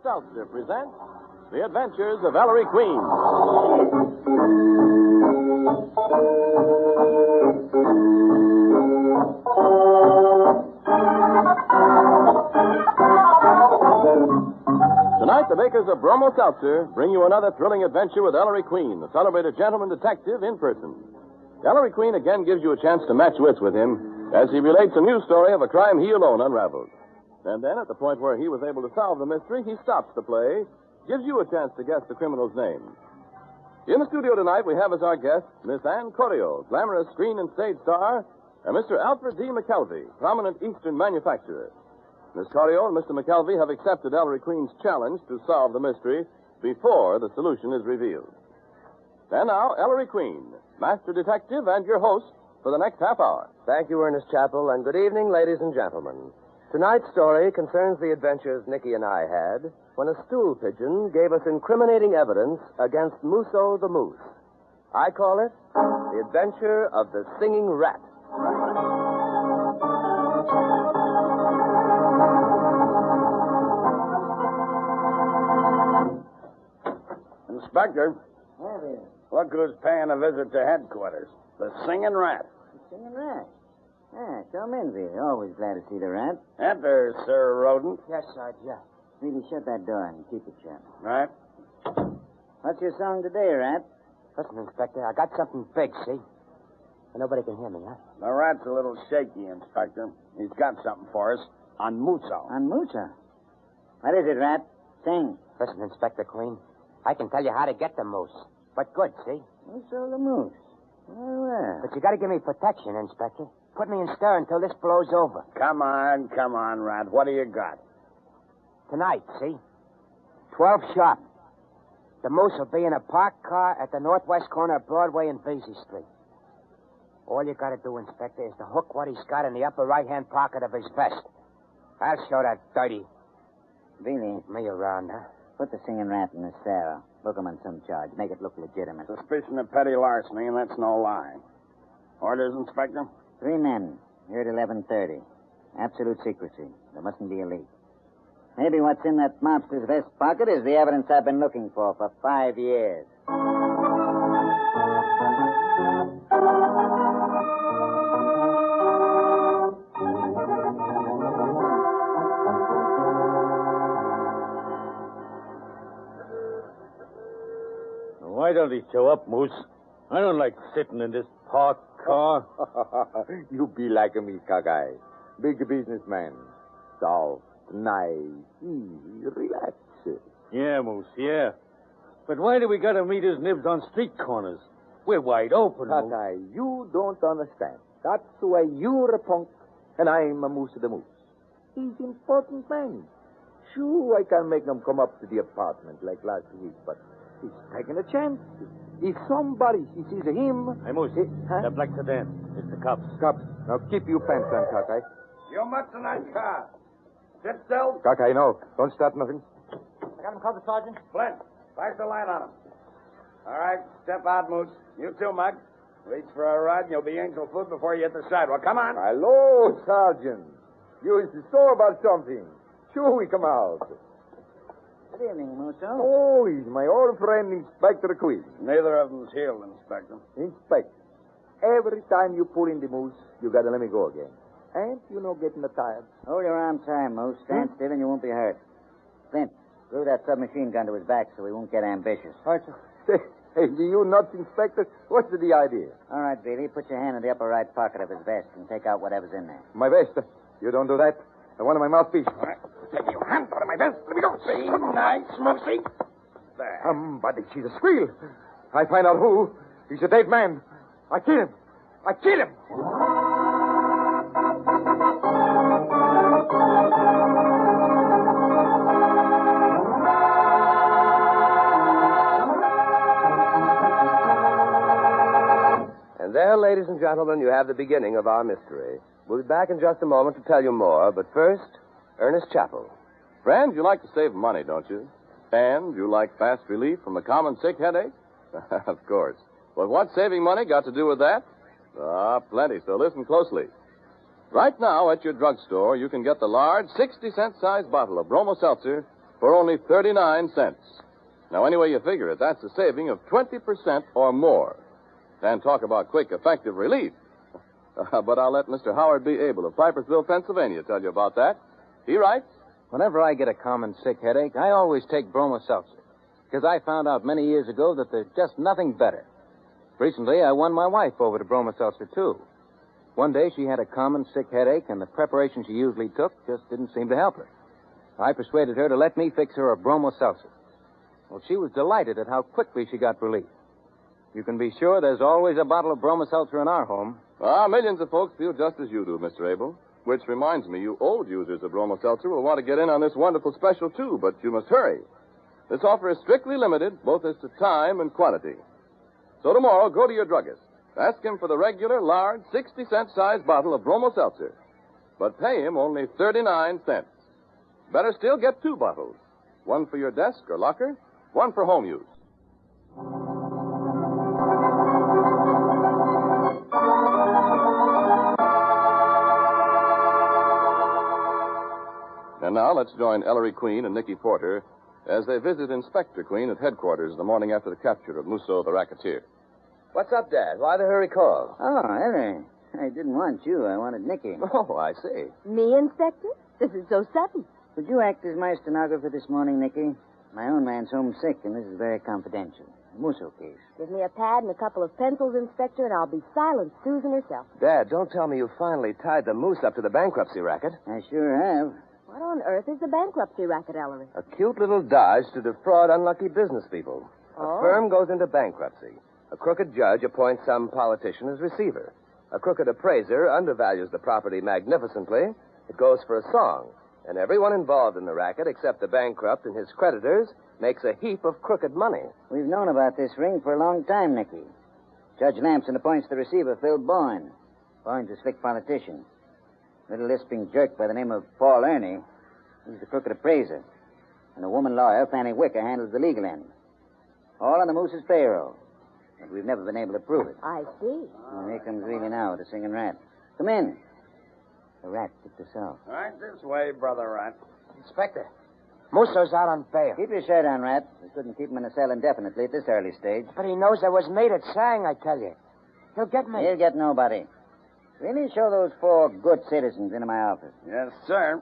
Seltzer presents The Adventures of Ellery Queen. Tonight, the makers of Bromo Seltzer bring you another thrilling adventure with Ellery Queen, the celebrated gentleman detective in person. Ellery Queen again gives you a chance to match wits with him as he relates a new story of a crime he alone unraveled. And then, at the point where he was able to solve the mystery, he stops the play, gives you a chance to guess the criminal's name. In the studio tonight, we have as our guests Miss Ann Corio, glamorous screen and stage star, and Mr. Alfred D. McKelvey, prominent Eastern manufacturer. Miss Corio and Mr. McKelvey have accepted Ellery Queen's challenge to solve the mystery before the solution is revealed. And now, Ellery Queen, master detective and your host for the next half hour. Thank you, Ernest Chappell, and good evening, ladies and gentlemen. Tonight's story concerns the adventures Nicky and I had when a stool pigeon gave us incriminating evidence against Musso the Moose. I call it The Adventure of the Singing Rat. Inspector, look who's paying a visit to headquarters. The Singing Rat. The Singing Rat? Ah, come in, Billy. Always glad to see the rat. Enter, Sir Rodent. Yes, Sarge, yeah. Really, shut that door and keep it shut. Right. What's your song today, Rat? Listen, Inspector, I got something big, see? And nobody can hear me, huh? The rat's a little shaky, Inspector. He's got something for us on Musso. On Musa. What is it, Rat? Sing. Listen, Inspector Queen, I can tell you how to get the moose. But good, see? Musa the Moose. Well. But you got to give me protection, Inspector. Put me in stir until this blows over. Come on, Rat. What do you got? Tonight, see? 12 sharp. The moose will be in a parked car at the northwest corner of Broadway and Vesey Street. All you got to do, Inspector, is to hook what he's got in the upper right-hand pocket of his vest. I'll show that dirty... Billy. Me around, huh? Put the Singing Rat in the cell. Book him on some charge. Make it look legitimate. Suspicion of petty larceny, and that's no lie. Orders, Inspector? 3 men. Here at 11:30. Absolute secrecy. There mustn't be a leak. Maybe what's in that mobster's vest pocket is the evidence I've been looking for 5 years. Why don't he show up, Moose? I don't like sitting in this parked car. You be like me, Cockeye. Big businessman. Soft, nice, easy, relax. Yeah, Moose, yeah. But why do we gotta meet his nibs on street corners? We're wide open, Moose. Cockeye, you don't understand. That's why you're a punk and I'm a Moose the Moose. He's important man. Sure, I can make him come up to the apartment like last week, but he's taking a chance. If somebody sees him... Hey, Moose, that black sedan. It's the cops. Cops, now keep your pants on, Cockeye. You mutt in that car. Sit still. Cockeye, no. Don't start nothing. I got him covered, Sergeant. Flint, flash the light on him. All right, step out, Moose. You too, Mug. Reach for a rod and you'll be angel food before you hit the sidewalk. Come on. Hello, Sergeant. You is sore about something. Sure, we come out. Good evening, Musso. Oh, he's my old friend, Inspector Queen. Neither of them's healed, Inspector. Inspector, every time you pull in the moose, you gotta let me go again. Ain't you no getting tired? Hold your arm tight, Moose. Stand still and you won't be hurt. Flint, glue that submachine gun to his back so he won't get ambitious. Hey, do you nuts, Inspector? What's the idea? All right, Billy, put your hand in the upper right pocket of his vest and take out whatever's in there. My vest. You don't do that. I want my mouthpiece. All right. Take your hand out of my vest. Let me go. See? Nice, Moosey. There. Somebody sees a squeal. I find out who. He's a dead man. I kill him. I kill him. And there, ladies and gentlemen, you have the beginning of our mystery. We'll be back in just a moment to tell you more, but first, Ernest Chappell. Friends, you like to save money, don't you? And you like fast relief from a common sick headache? Of course. But what's saving money got to do with that? Plenty, so listen closely. Right now at your drugstore, you can get the large 60-cent size bottle of Bromo Seltzer for only 39 cents. Now, any way you figure it, that's a saving of 20% or more. And talk about quick, effective relief. But I'll let Mr. Howard B. Abel of Pipersville, Pennsylvania, tell you about that. He writes, Whenever I get a common sick headache, I always take bromo-seltzer, because I found out many years ago that there's just nothing better. Recently, I won my wife over to bromo-seltzer, too. One day, she had a common sick headache, and the preparation she usually took just didn't seem to help her. I persuaded her to let me fix her a bromo-seltzer. Well, she was delighted at how quickly she got relief. You can be sure there's always a bottle of bromo-seltzer in our home. Millions of folks feel just as you do, Mr. Abel. Which reminds me, you old users of bromo-seltzer will want to get in on this wonderful special, too, but you must hurry. This offer is strictly limited, both as to time and quantity. So tomorrow, go to your druggist. Ask him for the regular, large, 60-cent size bottle of bromo-seltzer. But pay him only 39 cents. Better still, get 2 bottles. One for your desk or locker, one for home use. And now let's join Ellery Queen and Nicky Porter as they visit Inspector Queen at headquarters the morning after the capture of Musso the racketeer. What's up, Dad? Why the hurry call? Oh, Ellery. I didn't want you. I wanted Nicky. Oh, I see. Me, Inspector? This is so sudden. Would you act as my stenographer this morning, Nicky? My own man's homesick, and this is very confidential. Musso case. Give me a pad and a couple of pencils, Inspector, and I'll be silent Susan herself. Dad, don't tell me you finally tied the moose up to the bankruptcy racket. I sure have. What on earth is the bankruptcy racket, Ellery? A cute little dodge to defraud unlucky business people. Oh. A firm goes into bankruptcy. A crooked judge appoints some politician as receiver. A crooked appraiser undervalues the property magnificently. It goes for a song. And everyone involved in the racket, except the bankrupt and his creditors, makes a heap of crooked money. We've known about this ring for a long time, Nicky. Judge Lamson appoints the receiver, Phil Boyne. Boyne's a slick politician. Little lisping jerk by the name of Paul Ernie. He's the crooked appraiser. And a woman lawyer, Fanny Wicker, handles the legal end. All on the moose's payroll. But we've never been able to prove it. I see. And here comes Reilly now with the singing rat. Come in. The rat kicked us off. Right this way, Brother Rat. Inspector, Musso's out on bail. Keep your shirt on, Rat. We couldn't keep him in a cell indefinitely at this early stage. But he knows I was me that sang, I tell you. He'll get me. He'll get nobody. Really show those 4 good citizens into my office. Yes, sir.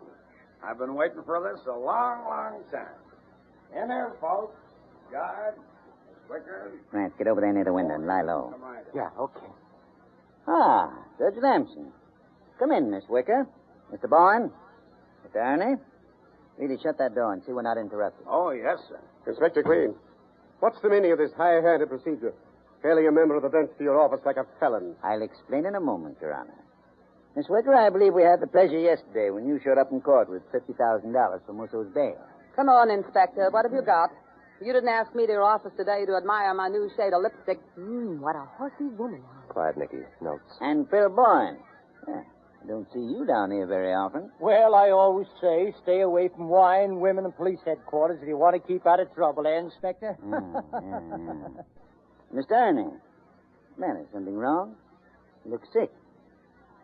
I've been waiting for this a long, long time. In there, folks. Guard. Wicker. Rat, get over there near the window and lie low. Come right in. Yeah, okay. Ah, Judge Lamson. Come in, Miss Wicker. Mr. Boyne. Mr. Ernie. Really shut that door and see we're not interrupted. Oh, yes, sir. Inspector Queen, what's the meaning of this high-handed procedure? Hailing a member of the bench to your office like a felon. I'll explain in a moment, Your Honor. Miss Wicker, I believe we had the pleasure yesterday when you showed up in court with $50,000 for Musso's bail. Come on, Inspector. What have you got? You didn't ask me to your office today to admire my new shade of lipstick. What a horsey woman. Quiet, Nicky. Notes. And Phil Boyne. Yeah, I don't see you down here very often. Well, I always say stay away from wine, women, and police headquarters if you want to keep out of trouble, eh, Inspector? Yeah. Mr. Ernie. Man, is something wrong? You look sick.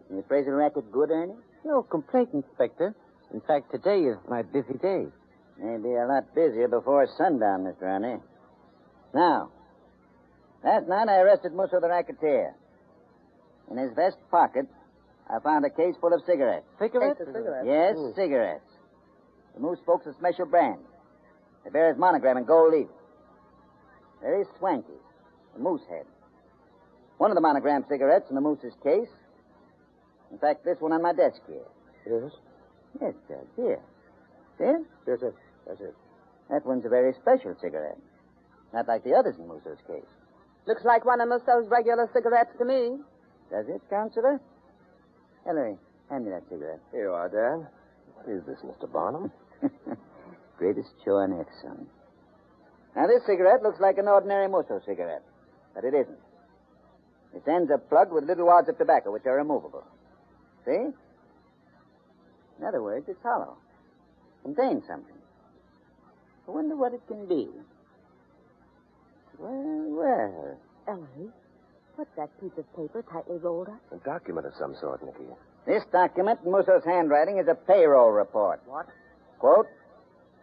Is the appraisal racket good, Ernie? No complaint, Inspector. In fact, today is my busy day. Maybe a lot busier before sundown, Mr. Ernie. Now, last night I arrested Musso the racketeer. In his vest pocket, I found a case full of cigarettes. Cigarettes? Yes, cigarettes. The Moose folks a special brand. They bear his monogram in gold leaf. Very swanky. The Moose head. One of the monogram cigarettes in the Moose's case. In fact, this one on my desk here. Yes? Yes, Judge. Here. See it? Yes, sir. That's it. That one's a very special cigarette. Not like the others in Musso's case. Looks like one of Musso's regular cigarettes to me. Does it, Counselor? Ellery, hand me that cigarette. Here you are, Dad. What is this, Mr. Barnum? Greatest show on earth, son. Now, this cigarette looks like an ordinary Musso cigarette, but it isn't. Its ends are plugged with little wads of tobacco, which are removable. See? In other words, it's hollow. Contains something. I wonder what it can be. Well. Ellery, what's that piece of paper tightly rolled up? A document of some sort, Nicky. This document in Musso's handwriting is a payroll report. What? Quote,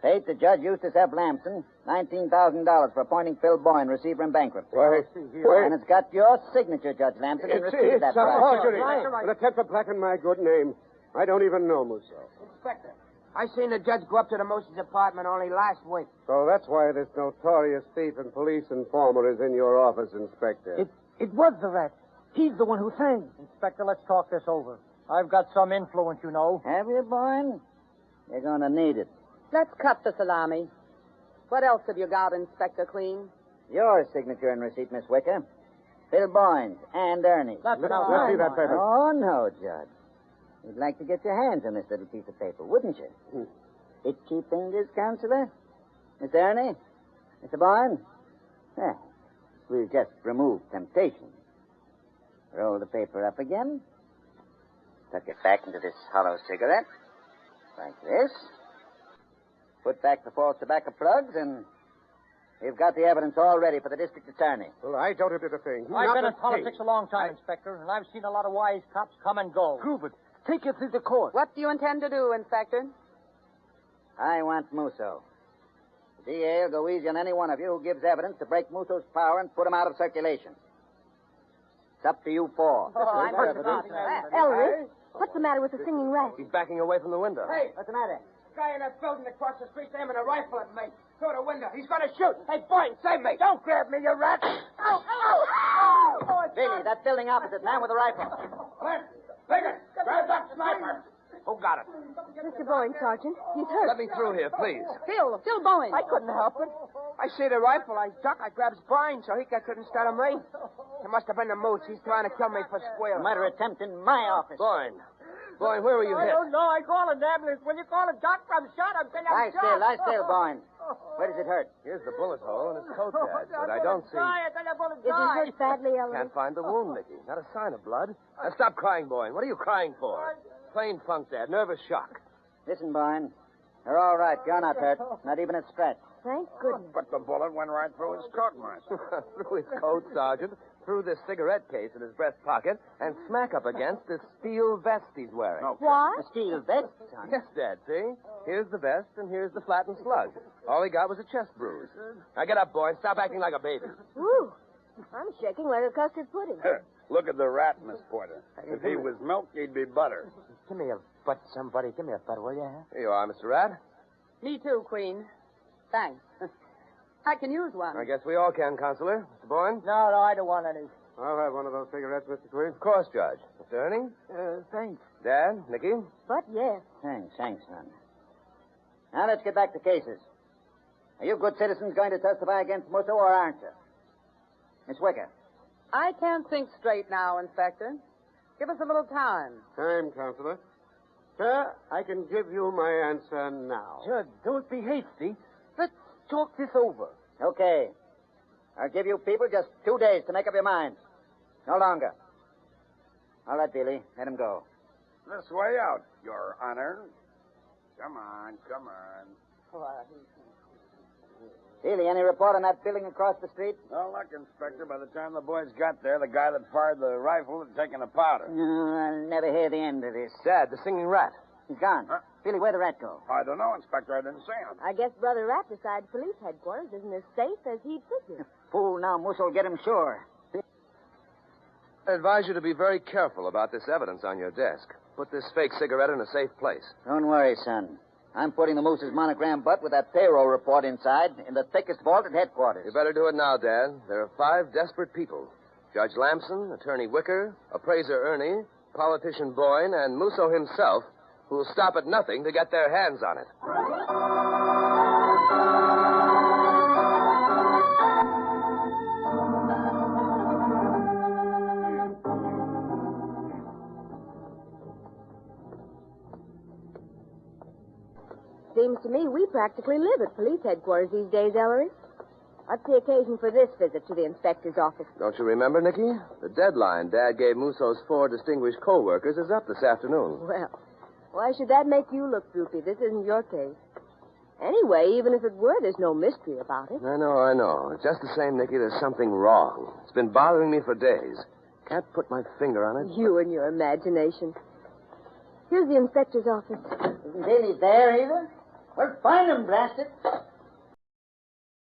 Paid to Judge Eustace F. Lamson $19,000 for appointing Phil Boyne receiver in bankruptcy. Wait. And it's got your signature, Judge Lamson, in receipt of It's that a price. forgery. An attempt to blacken my good name. I don't even know Musso. Inspector, I seen the judge go up to the Moose's apartment only last week. So that's why this notorious thief and police informer is in your office, Inspector. It was the rat. He's the one who sang. Inspector, let's talk this over. I've got some influence, you know. Have you, Boyne? You're going to need it. Let's cut the salami. What else have you got, Inspector Queen? Your signature and receipt, Miss Wicker. Phil Boyne's and Ernie's. Let's see that paper. Oh, no, Judge. You'd like to get your hands on this little piece of paper, wouldn't you? Itchy fingers, Counselor? Miss Ernie? Mr. Boyne? Yeah. We'll just remove temptation. Roll the paper up again. Tuck it back into this hollow cigarette. Like this. Put back the false tobacco plugs, and we've got the evidence all ready for the district attorney. Well, I don't admit a thing. I've been in politics a long time, Inspector, and I've seen a lot of wise cops come and go. Prove it. Take it through the court. What do you intend to do, Inspector? I want Musso. The DA will go easy on any one of you who gives evidence to break Musso's power and put him out of circulation. It's up to you four. I'm Ellery, what's the matter with the singing rat? He's backing away from the window. Hey, what's the matter? Guy in that building across the street's aiming a rifle at me. Through the window. He's going to shoot. Hey, Boyne, save me. Don't grab me, you rat. Ow, ow, ow. Billy, that building opposite, man with a rifle. Clint, Biggin, grab that sniper. Who got it? Mr. Boyne, Sergeant. He's hurt. Let me through here, please. Phil Bowen. I couldn't help it. I see the rifle. I duck. I grabs Boyne so he couldn't start on me. It must have been the moose. He's trying to kill me for squealing. Murder attempt in my office. Boyne, where were you I hit? don't know. I call an ambulance. When you call a doctor, I'm shot. I'm saying I'm shot. Lie still, Boyne. Where does it hurt? Here's the bullet hole in his coat tag, but I don't see... Is he hurt badly, Ellery? Can't find the wound, Nicky. Not a sign of blood. Now, stop crying, Boyne. What are you crying for? Plain funk, Dad. Nervous shock. Listen, Boyne. You're all right. You're not hurt. Not even a scratch. Thank goodness. But the bullet went right through his coat, Master. Through his coat, Sergeant, through this cigarette case in his breast pocket, and smack up against this steel vest he's wearing. What? A steel vest, son. Yes, Dad, see? Here's the vest, and here's the flattened slug. All he got was a chest bruise. Now, get up, Boyne. Stop acting like a baby. Ooh, I'm shaking like a custard pudding. Look at the rat, Miss Porter. If he was milk, he'd be butter. Give me a butt, somebody. Give me a butt, will you? Here you are, Mr. Rat. Me too, Queen. Thanks. I can use one. I guess we all can, Counselor. Mr. Boyne? No, I don't want any. I'll have one of those cigarettes, Mr. Queen. Of course, Judge. Mr. Ernie? Thanks. Dad? Nicky? But yes. Thanks, son. Now let's get back to cases. Are you good citizens going to testify against Musso or aren't you? Miss Wicker. I can't think straight now, Inspector. Give us a little time. Time, Counselor. Sir, I can give you my answer now. Judge, don't be hasty. Let's talk this over. Okay. I'll give you people just 2 days to make up your minds. No longer. All right, Billy. Let him go. This way out, Your Honor. Come on, come on. Billy, any report on that building across the street? Well, look, Inspector, by the time the boys got there, the guy that fired the rifle had taken the powder. I'll never hear the end of this. Dad, the singing rat. He's gone. Huh? Billy, where'd the rat go? I don't know, Inspector. I didn't see him. I guess Brother Rat decides police headquarters isn't as safe as he'd figured. Fool, now Musso will get him sure. I advise you to be very careful about this evidence on your desk. Put this fake cigarette in a safe place. Don't worry, son. I'm putting the Moose's monogram butt with that payroll report inside in the thickest vault at headquarters. You better do it now, Dad. There are 5 desperate people. Judge Lamson, Attorney Wicker, Appraiser Ernie, Politician Boyne, and Musso himself, who will stop at nothing to get their hands on it. Seems to me we practically live at police headquarters these days, Ellery. What's the occasion for this visit to the inspector's office? Don't you remember, Nicky? The deadline Dad gave Musso's 4 distinguished co-workers is up this afternoon. Well, why should that make you look droopy? This isn't your case. Anyway, even if it were, there's no mystery about it. I know. Just the same, Nicky, there's something wrong. It's been bothering me for days. Can't put my finger on it. You and your imagination. Here's the inspector's office. Isn't Billy there either? Well, find him, blast it.